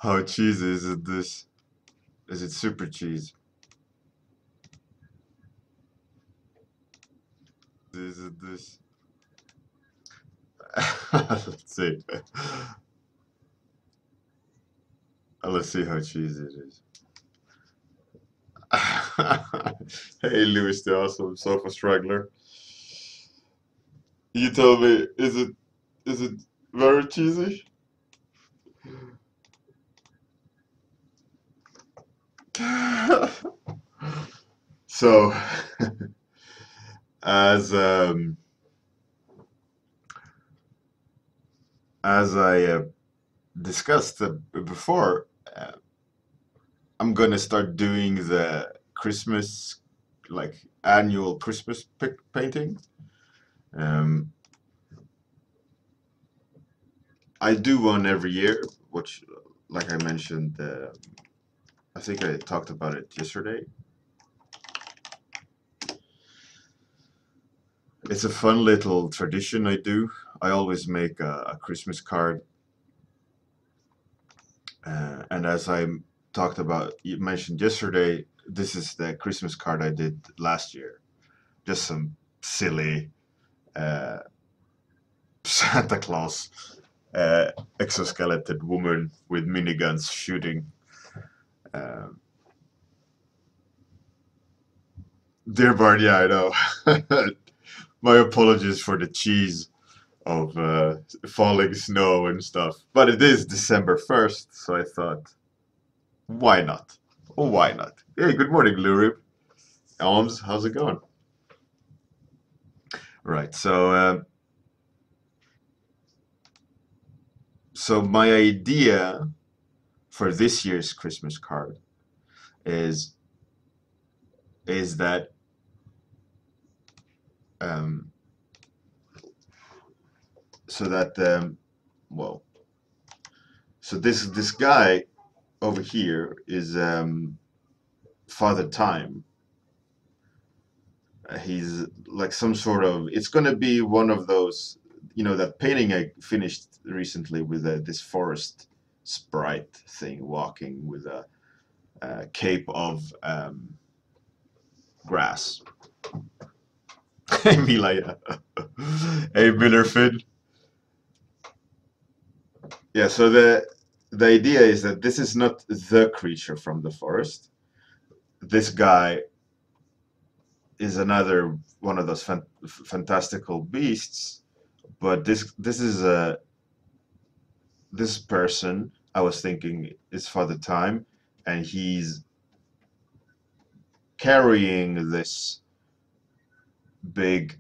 How cheesy is it this? Is it super cheese? Is it this? Let's see. Let's see how cheesy it is. Hey, Louis the Awesome Sofa Struggler. You tell me, is it very cheesy? So, as um, as I discussed before, uh, I'm gonna start doing the Christmas, like annual Christmas painting. Um, I do one every year, which, like I mentioned, I think I talked about it yesterday. It's a fun little tradition I do. I always make a Christmas card, and as I talked about, you mentioned yesterday, this is the Christmas card I did last year. Just some silly uh, Santa Claus uh, exoskeleton woman with miniguns shooting. Um, Dear Bart, yeah, I know. My apologies for the cheese of falling snow and stuff. But it is December 1st, so I thought, why not? Oh, why not? Hey, good morning, Lurib. Elms, how's it going? Right, so my idea for this year's Christmas card is is that um, so that well, so this guy over here is Father Time. He's like some sort of. It's gonna be one of those, that painting I finished recently with this forest sprite thing walking with a cape of grass. Hey Mila, yeah. Hey Miller Finn. Yeah. So the idea is that this is not the creature from the forest. This guy is another one of those fantastical beasts, but this is a this person I was thinking is Father Time, and he's carrying this big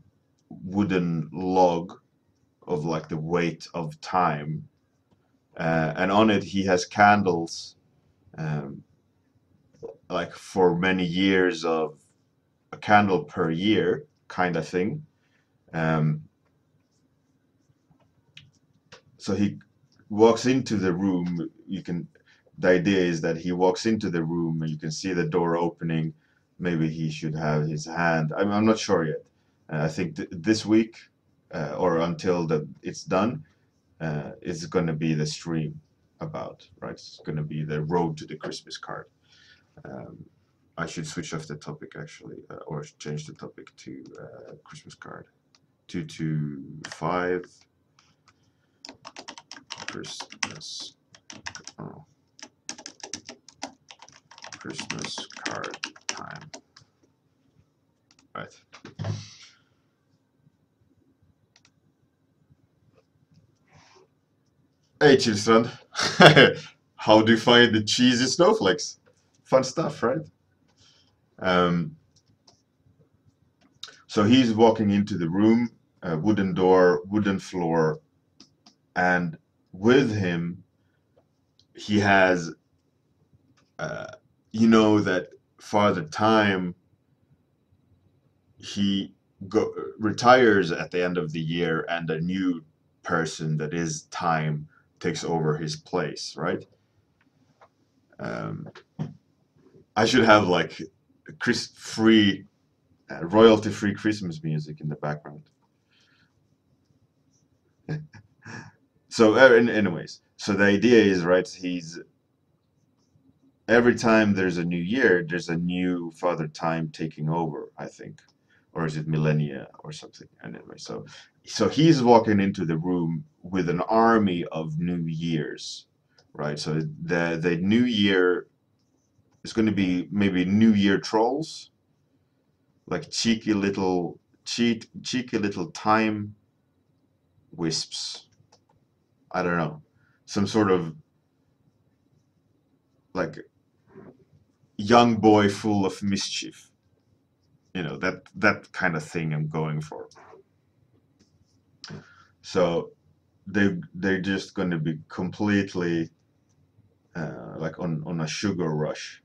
wooden log of like the weight of time, and on it he has candles, um, like for many years of a candle per year kind of thing. Um, so he walks into the room. The idea is that he walks into the room and you can see the door opening. Maybe he should have his hand. I'm not sure yet. I think this week, or until it's done, is going to be the stream about, right? It's going to be the road to the Christmas card. Um, I should switch off the topic actually, or change the topic to Christmas card. 225 Christmas. Oh, Christmas card time. Right. Hey, Chillstrand. How do you find the cheesy snowflakes? Fun stuff, right? Um, so he's walking into the room, wooden door, wooden floor, and with him, he has, uh, that Father Time, he retires at the end of the year, and a new person that is Time takes over his place, right? Um, I should have like free, royalty-free Christmas music in the background. So, anyways, so the idea is, right? every time there's a new year, there's a new Father Time taking over, I think. Or is it millennia or something? Anyway, so he's walking into the room with an army of new years, right? So the new year is going to be maybe New Year trolls, like cheeky little time wisps. I don't know, some sort of like young boy full of mischief. You know, that kind of thing I'm going for. So they're just going to be completely like on a sugar rush.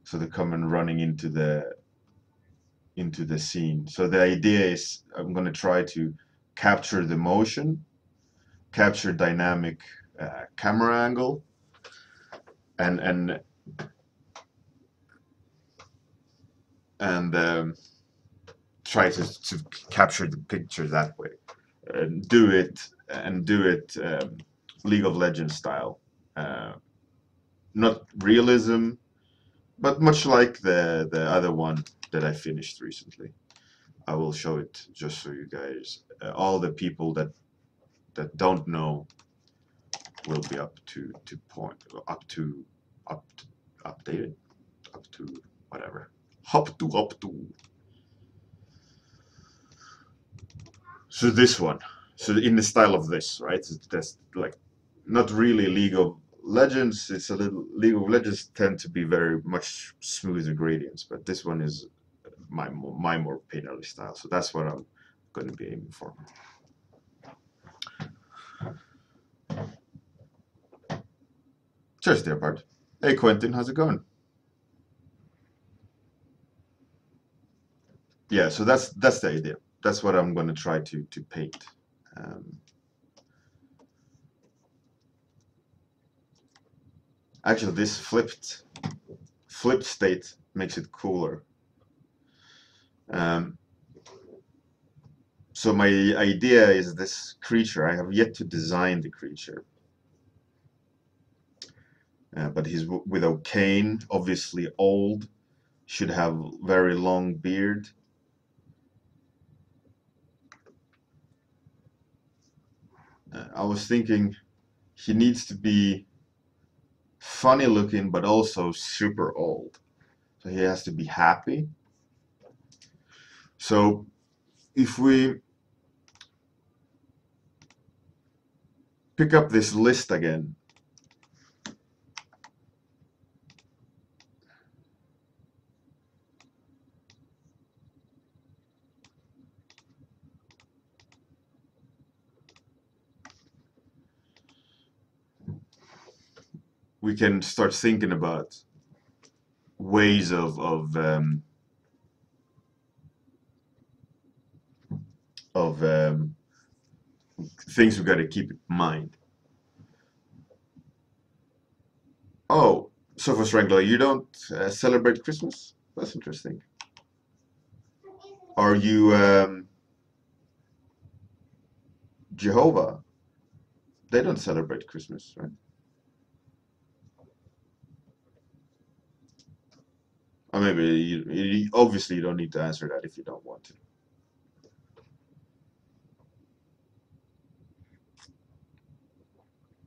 So they're coming running into the scene. So the idea is I'm going to try to capture the motion, capture dynamic camera angle, and try to capture the picture that way. And do it League of Legends style. Uh, Not realism, but much like the other one that I finished recently. I will show it just so you guys, all the people that don't know, will be up to point, up to updated, up to whatever, up to. So this one, so in the style of this, right? That's like not really League of Legends. It's a little League of Legends tend to be very much smoother gradients, but this one is my more painterly style. So that's what I'm going to be aiming for. Cheers, dear Bart. Hey, Quentin, how's it going? Yeah, so that's the idea. That's what I'm going to try to paint. Um, Actually, this flipped state makes it cooler. Um, so my idea is this creature. I have yet to design the creature, but he's without cane, obviously old, should have very long beard. I was thinking he needs to be funny looking, but also super old. So he has to be happy. So if we pick up this list again, we can start thinking about ways of things we got to keep in mind. Oh, Sofa Strangler, you don't celebrate Christmas? That's interesting. Are you Jehovah? They don't celebrate Christmas, right? Or maybe obviously you don't need to answer that if you don't want to.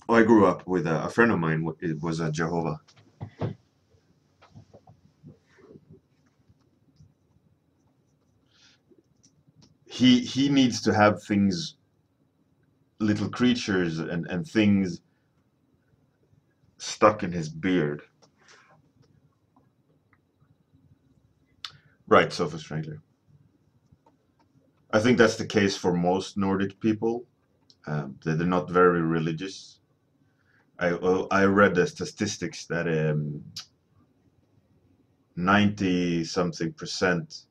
Oh, I grew up with a friend of mine. It was a Jehovah. He needs to have things, little creatures and things stuck in his beard. Right, Sofa Strangler. I think that's the case for most Nordic people. They're not very religious. I read the statistics that 90 something percent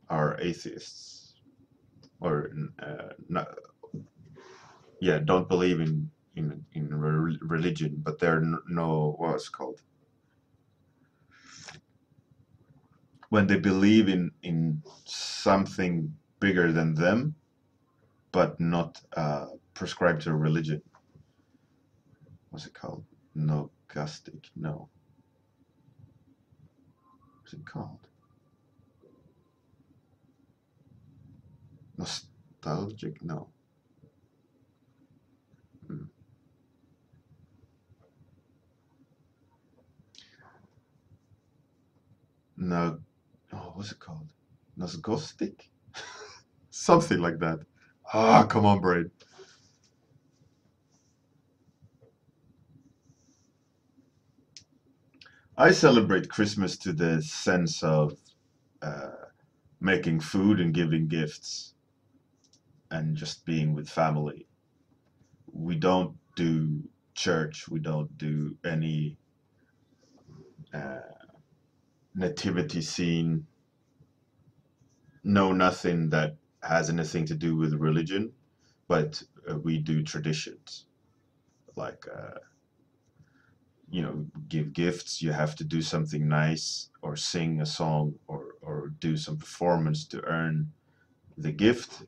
are atheists, or not, yeah, don't believe in religion, but they're no, what's called, when they believe in something bigger than them, but not prescribed to a religion. What's it called? No, Gustic, no. What's it called? Nostalgic, no. Hmm. No, oh, what's it called? Nosgostic? Something like that. Ah, come on, brain. I celebrate Christmas to the sense of uh, making food and giving gifts and just being with family. We don't do church. We don't do any uh, nativity scene. No, nothing that has anything to do with religion, but we do traditions like give gifts. You have to do something nice or sing a song or do some performance to earn the gift.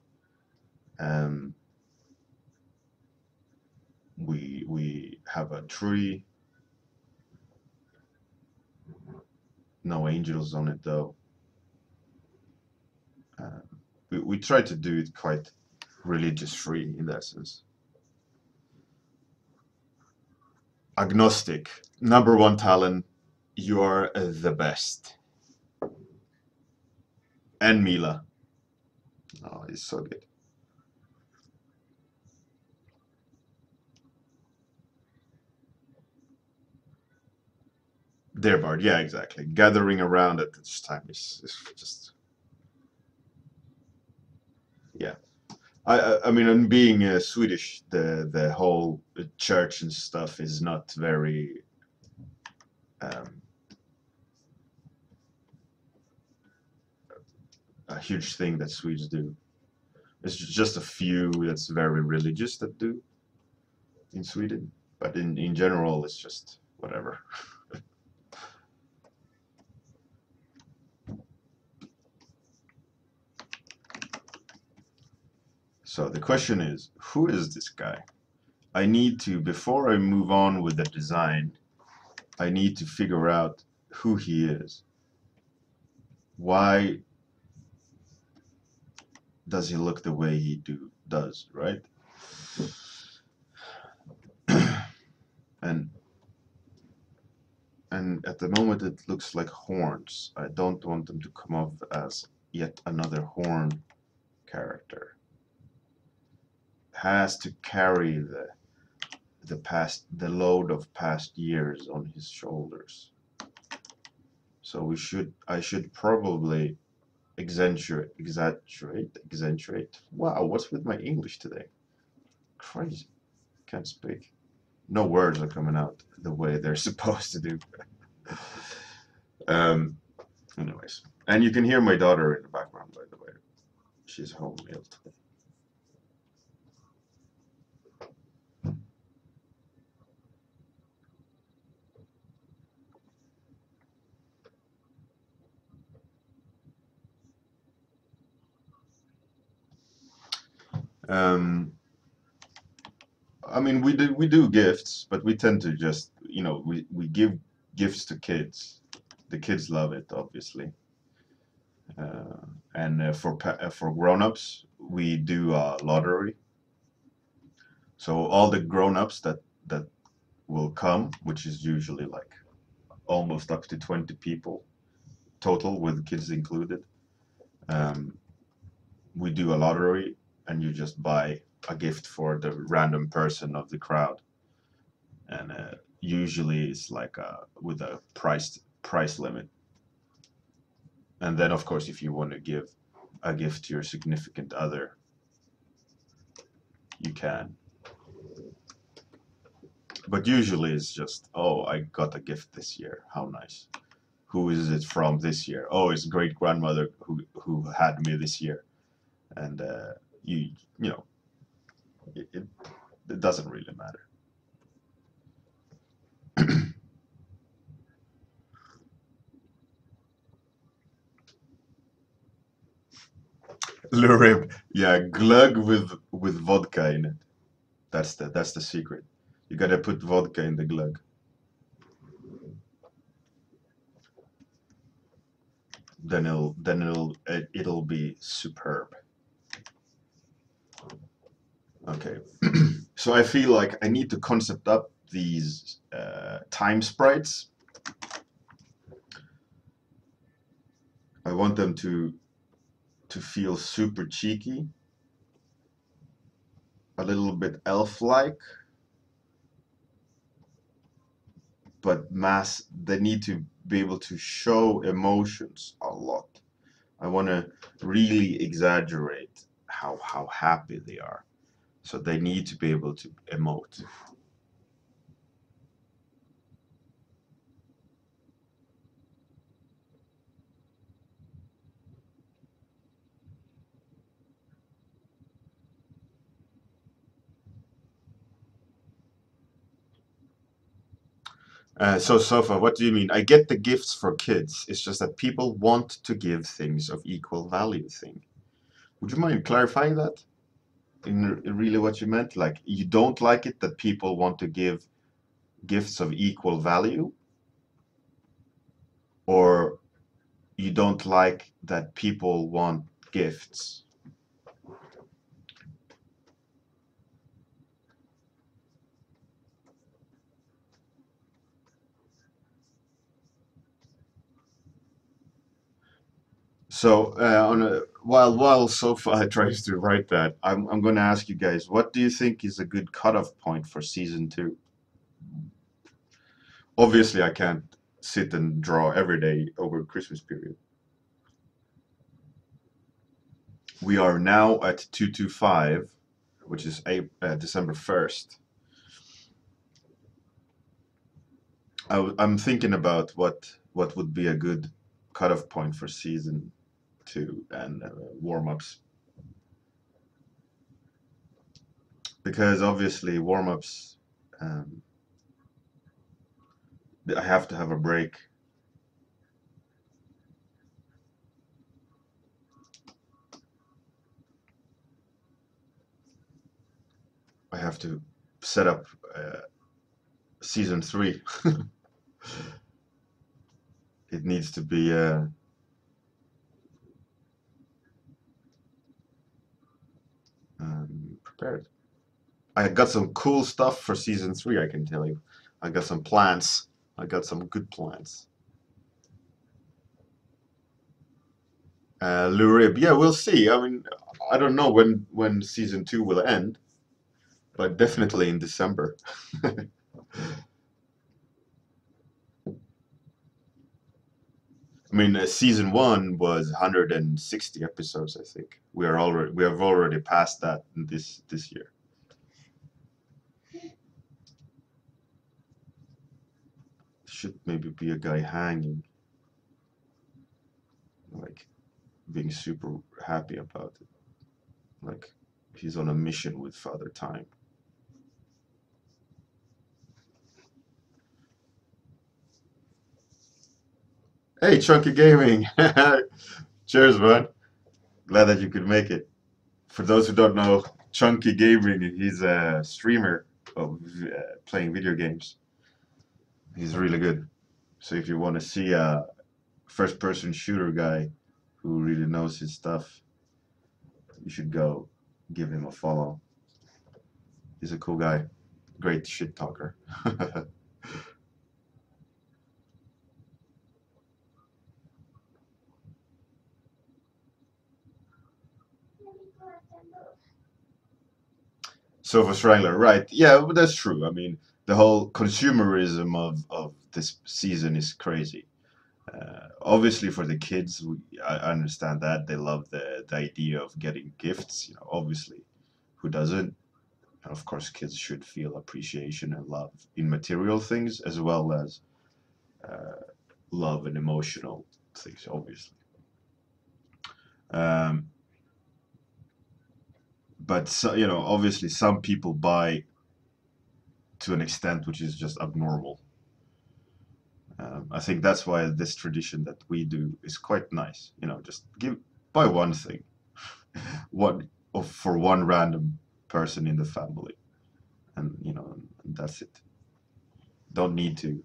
Um, we have a tree. No angels on it though. Uh, we try to do it quite religious free in that sense. Agnostic, number one talent. You're the best. And Mila. Oh, it's so good. There, Bard. Yeah, exactly. Gathering around at this time is just yeah. I mean, and being Swedish, the whole church and stuff is not very um, a huge thing that Swedes do. It's just a few that's very religious that do in Sweden, but in general, it's just whatever. So the question is, who is this guy? I need to, before I move on with the design, I need to figure out who he is. Why does he look the way he does, right? and and at the moment it looks like horns. I don't want them to come off as yet another horn character. Has to carry the load of past years on his shoulders. So I should probably exaggerate. Wow, what's with my English today? Crazy. Can't speak. No words are coming out the way they're supposed to do. Um, anyways, and you can hear my daughter in the background, by the way. She's home ill today. Um, I mean, we do gifts, but we tend to just we give gifts to kids. The kids love it, obviously. And for grown-ups, we do a lottery. So all the grown-ups that will come, which is usually like almost up to 20 people total, with kids included. Um, we do a lottery, and you just buy a gift for the random person of the crowd, and usually it's like with a price limit. And then, of course, if you want to give a gift to your significant other, you can. But usually it's just, oh, I got a gift this year. How nice. Who is it from this year? Oh, it's great grandmother who had me this year. And you you know it, it, it doesn't really matter. Lurib, yeah, glug with vodka in it. That's the secret. You gotta put vodka in the glug. it'll be superb. Okay. So I feel like I need to concept up these time sprites. I want them to feel super cheeky, a little bit elf-like, but they need to be able to show emotions a lot. I want to really exaggerate how happy they are. So they need to be able to emote. So Sofa, what do you mean? I get the gifts for kids. It's just that people want to give things of equal value thing. Would you mind clarifying that? In really what you meant? Like you don't like it that people want to give gifts of equal value? Or you don't like that people want gifts? So while Sofa tries to write that, I'm going to ask you guys, what do you think is a good cutoff point for season 2? Obviously, I can't sit and draw every day over Christmas period. We are now at 225, which is December 1st. I'm thinking about what would be a good cutoff point for season 2 and warm-ups. Because obviously warm-ups, I have to have a break. I have to set up season 3. It needs to be prepared. I got some cool stuff for season 3, I can tell you. I got some plans. I got some good plans. Lurib, yeah, we'll see. I mean, I don't know when season 2 will end, but definitely in December. I mean, season 1 was 160 episodes, I think. We have already passed that this year. Should maybe be a guy hanging, like being super happy about it, like he's on a mission with Father Time. Hey, Chunky Gaming! Cheers, man. Glad that you could make it. For those who don't know, Chunky Gaming, he's a streamer of playing video games. He's really good. So if you want to see a first-person shooter guy who really knows his stuff, you should go give him a follow. He's a cool guy. Great shit talker. Sofa Strangler, right? Yeah, but that's true. I mean, the whole consumerism of this season is crazy. Obviously, for the kids, I understand that they love the idea of getting gifts. You know, obviously, who doesn't? And of course, kids should feel appreciation and love in material things as well as uh, love and emotional things. Obviously, um, but so, you know, obviously, some people buy to an extent which is just abnormal. I think that's why this tradition that we do is quite nice. You know, just buy one thing, one for one random person in the family, and you know, and that's it. Don't need to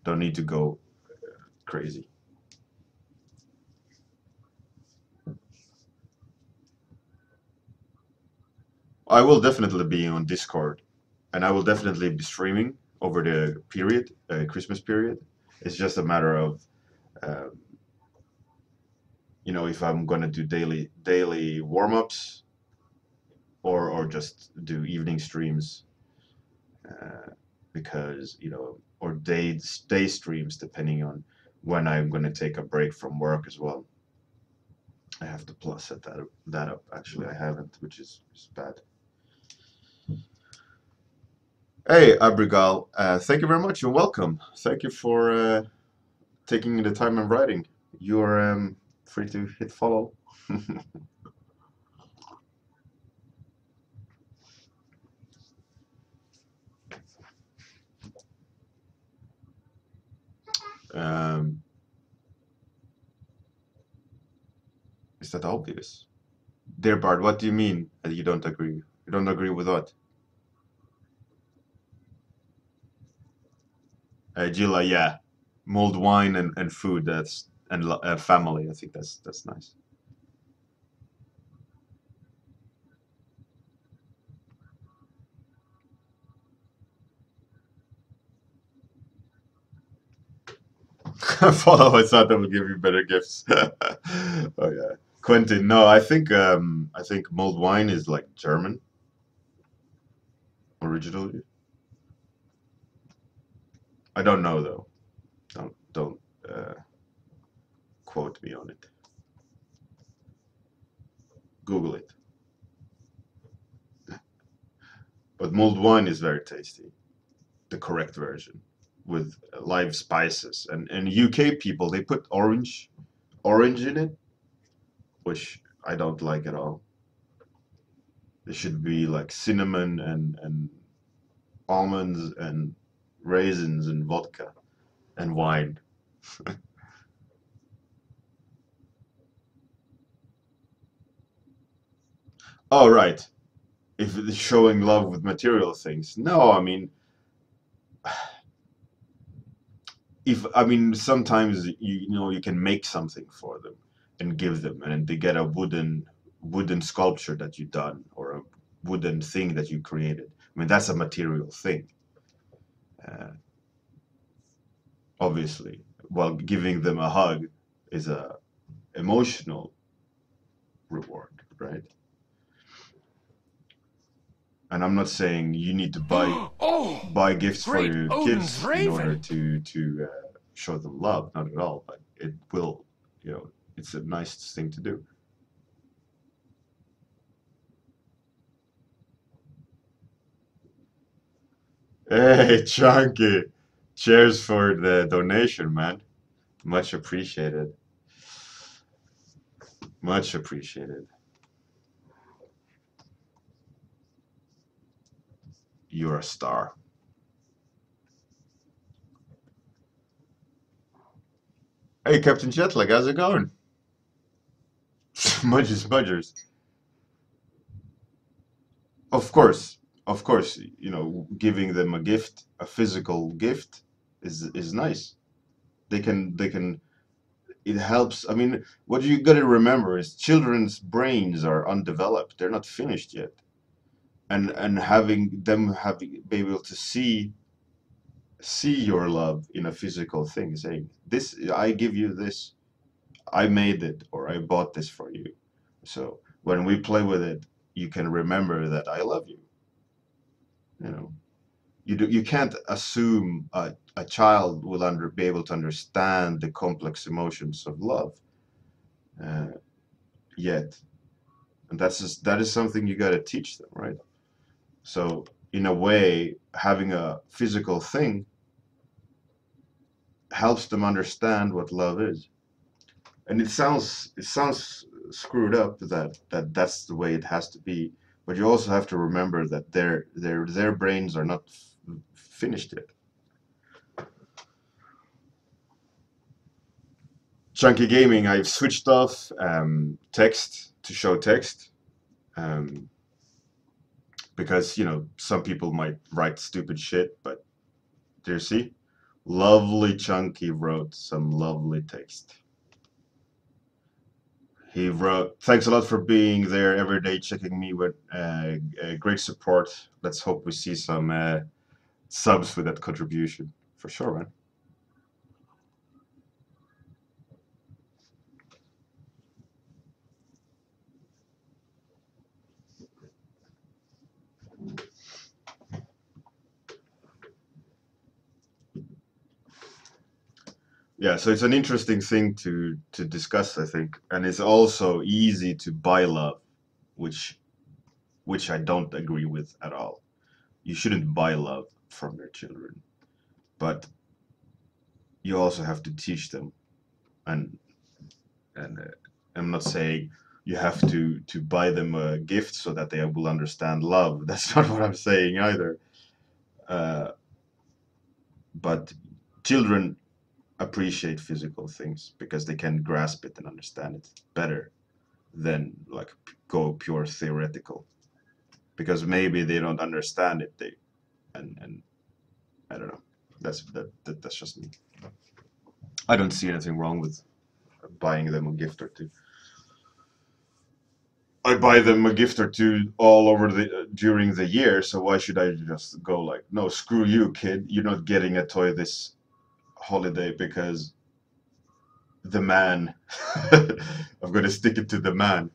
don't need to go crazy. I will definitely be on Discord, and I will definitely be streaming over the period, Christmas period. It's just a matter of, uh, if I'm gonna do daily warm-ups or just do evening streams, uh, because or day streams depending on when I'm gonna take a break from work as well. I have to plus set that up. Actually, I haven't, which is bad. Hey, Abrigal, thank you very much. You're welcome. Thank you for taking the time and writing. You're free to hit follow. um, is that obvious? Dear Bard, what do you mean that you don't agree? You don't agree with what? Gila, yeah. Mulled wine and food, and family. I think that's nice. Follow us out, that will give you better gifts. Oh yeah. Quentin, no, I think mulled wine is like German originally. I don't know though. Don't quote me on it. Google it. But mulled wine is very tasty, the correct version, with live spices. And UK people, they put orange in it, which I don't like at all. It should be like cinnamon and almonds and raisins and vodka and wine. Oh, right. If it's showing love with material things. No, I mean, if I mean sometimes you can make something for them and give them, and they get a wooden sculpture that you done, or a wooden thing that you created. I mean, that's a material thing, uh, obviously. While giving them a hug is a emotional reward, right? And I'm not saying you need to Oh, buy gifts for great your Odin's kids in order raven! to show them love. Not at all, but it will, it's a nice thing to do. Hey, Chunky, cheers for the donation, man. Much appreciated. Much appreciated. You're a star. Hey, Captain Jetlag, how's it going? Smudges, smudgers. Of course, of course, giving them a gift, a physical gift, is nice. They can. It helps. I mean, what you got to remember is children's brains are undeveloped. They're not finished yet, and having them be able to see your love in a physical thing, saying, "This, I give you this. I made it, or I bought this for you." So when we play with it, you can remember that I love you. You know, you can't assume a child will be able to understand the complex emotions of love uh, yet, and that is something you got to teach them, right? So in a way, having a physical thing helps them understand what love is. And it sounds screwed up that's the way it has to be, but you also have to remember that their brains are not finished yet. Chunky Gaming, I've switched off text to show text, um, because some people might write stupid shit, but do you see? Lovely Chunky wrote some lovely text. He wrote, "Thanks a lot for being there every day, checking me with great support. Let's hope we see some subs with that contribution for sure, man." Yeah, so it's an interesting thing to discuss, I think, and it's also easy to buy love, which I don't agree with at all. You shouldn't buy love from your children, but you also have to teach them. And I'm not saying you have to buy them a gift so that they will understand love. That's not what I'm saying either. Uh, but children appreciate physical things because they can grasp it and understand it better than like go pure theoretical. Because maybe they don't understand it. And I don't know. That's just me. I don't see anything wrong with buying them a gift or two. I buy them a gift or two all over the during the year, so why should I just go like, no, screw you, kid. You're not getting a toy this holiday because the man. I'm gonna stick it to the man.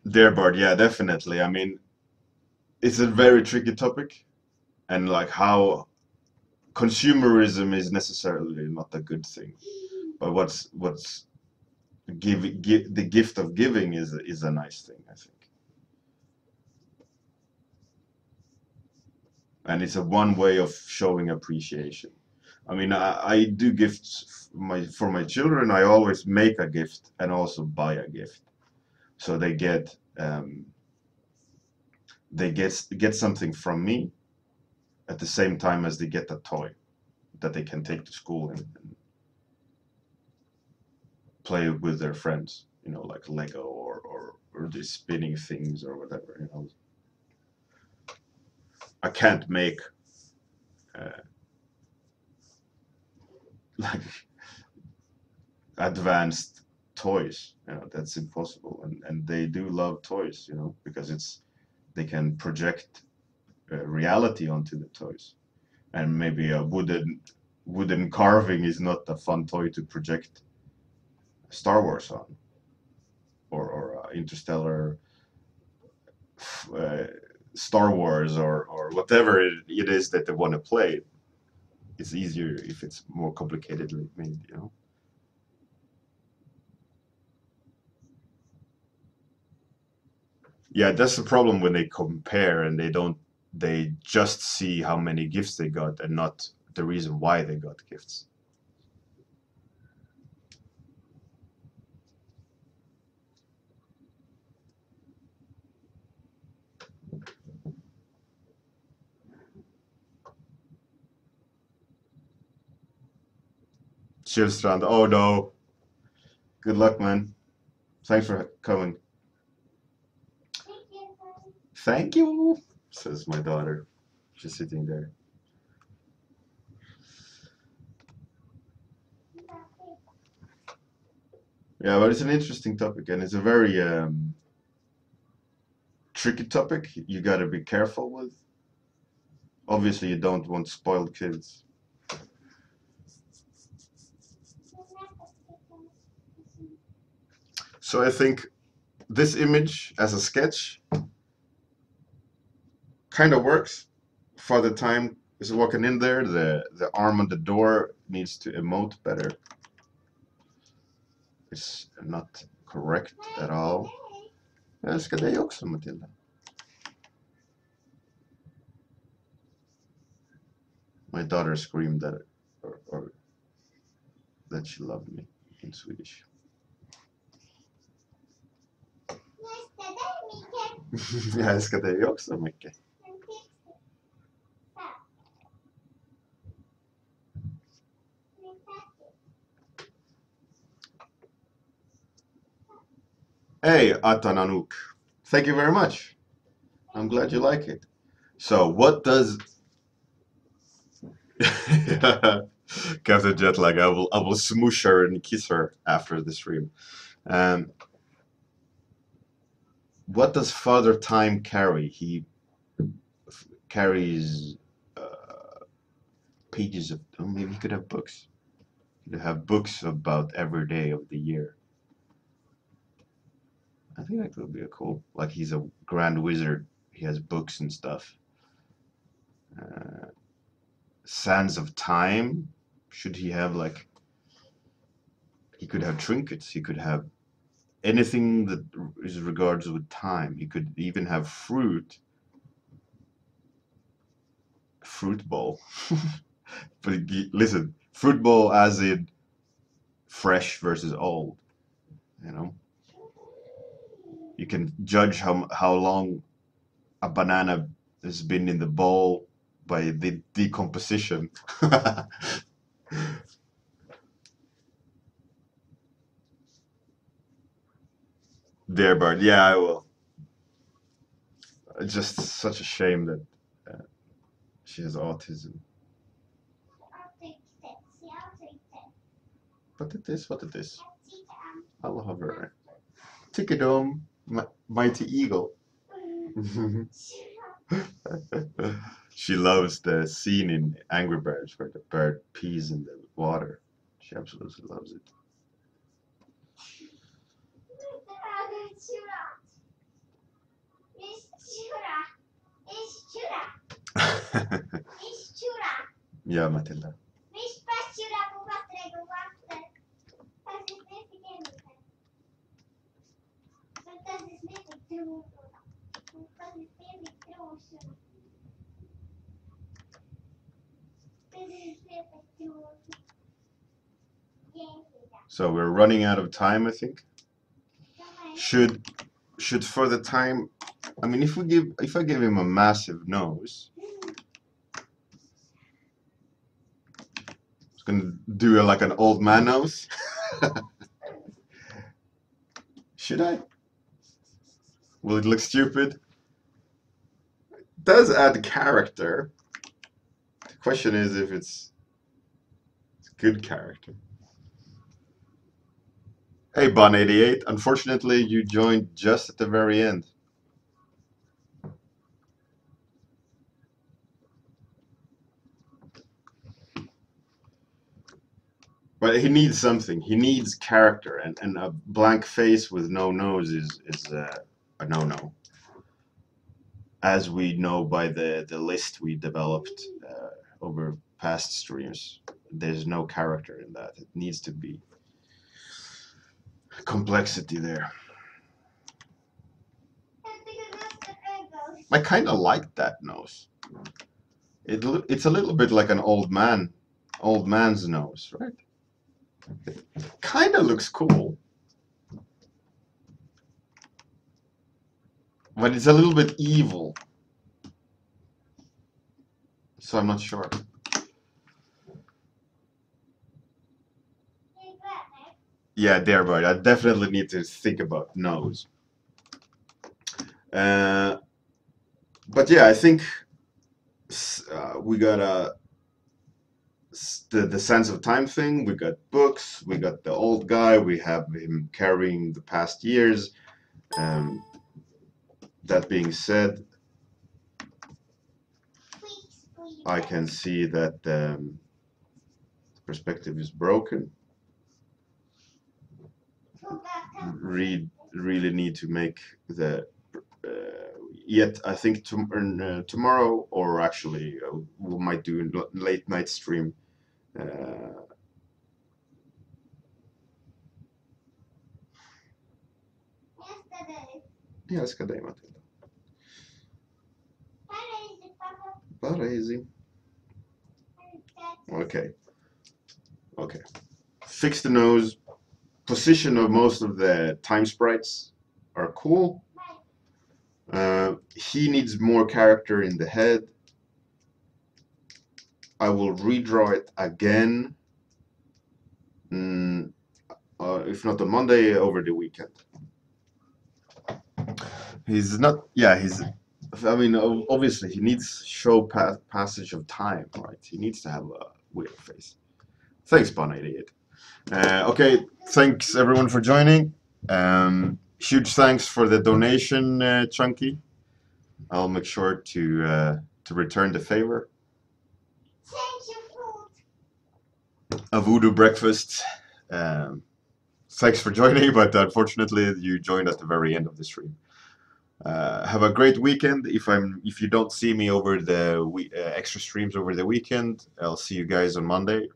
There, Bart. Yeah, definitely. I mean, it's a very tricky topic, and like how consumerism is necessarily not a good thing. But what's the gift of giving is a nice thing, I think. And it's a one way of showing appreciation. I mean, I do gifts for my children. I always make a gift and also buy a gift, so they get something from me at the same time as they get a toy that they can take to school and play with their friends. You know, like Lego or these spinning things or whatever. You know, I can't make uh, like advanced toys. You know, that's impossible. And they do love toys. You know, because they can project reality onto the toys. And maybe a wooden carving is not a fun toy to project Star Wars on, or Interstellar, uh, Star Wars, or whatever it is that they want to play. It's easier if it's more complicatedly made, you know. Yeah, that's the problem when they compare and they just see how many gifts they got and not the reason why they got gifts. Shivstrand, oh no, good luck, man. Thanks for coming. Thank you, says my daughter. She's sitting there. Yeah, but it's an interesting topic and it's a very tricky topic you got to be careful with. Obviously, you don't want spoiled kids. So I think this image as a sketch kind of works. Father Time is walking in there. The arm on the door needs to emote better. It's not correct at all. Jag älskar dig också, Matilda. My daughter screamed that or that she loved me in Swedish. Jag älskar dig också mycket. Hey, Atananook. Thank you very much. I'm glad you like it. So, what does Captain Jetlag? I will smoosh her and kiss her after the stream. Um, what does Father Time carry? He carries pages of. Oh, maybe he could have books. He could have books about every day of the year. I think that could be a cool. Like he's a grand wizard. He has books and stuff. Uh, Sands of Time. Should he have like? He could have trinkets. He could have anything that is regards with time. He could even have fruit. Fruit bowl. But listen, fruit bowl as in fresh versus old. You know, you can judge how long a banana has been in the bowl by the decomposition. Dear bird, yeah, I will. It's just such a shame that she has autism. What it is? What it is? I'll hover. Tickadome, mighty eagle. She loves the scene in Angry Birds where the bird pees in the water. She absolutely loves it. Ja, Matilda. So we're running out of time, I think. Should for the time, I mean, if I give him a massive nose, it's gonna do like an old man nose. Should I? Will it look stupid? It does add character. The question is if it's good character. Hey, Bon88, unfortunately you joined just at the very end. But he needs something. He needs character, and a blank face with no nose is a no-no. As we know by the list we developed over past streams, there's no character in that. It needs to be complexity there. I kind of like that nose. It's a little bit like an old man's nose, right? It kind of looks cool, but it's a little bit evil, so I'm not sure. Yeah, there, right. I definitely need to think about nose. But yeah, I think we got the sense of time thing. We got books. We got the old guy. We have him carrying the past years. That being said, I can see that the perspective is broken. Really need to make the yet I think tomorrow, or actually we might do a late night stream. Yesterday, Matilda. Paresi. Okay. Okay. Fix the nose. Position of most of the time sprites are cool. He needs more character in the head. I will redraw it again. If not on Monday, over the weekend. He's not. Yeah, I mean, obviously, he needs show passage of time, right? He needs to have a weird face. Thanks, Bon 88. Okay, thanks everyone for joining. Huge thanks for the donation, Chunky. I'll make sure to return the favor. Thank you, food. A voodoo breakfast. Thanks for joining, but unfortunately, you joined at the very end of the stream. Have a great weekend. If you don't see me over the extra streams over the weekend, I'll see you guys on Monday.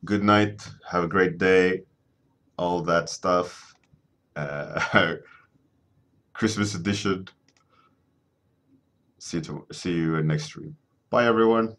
Good night. Have a great day. All that stuff. Christmas edition. See you in next stream. Bye, everyone.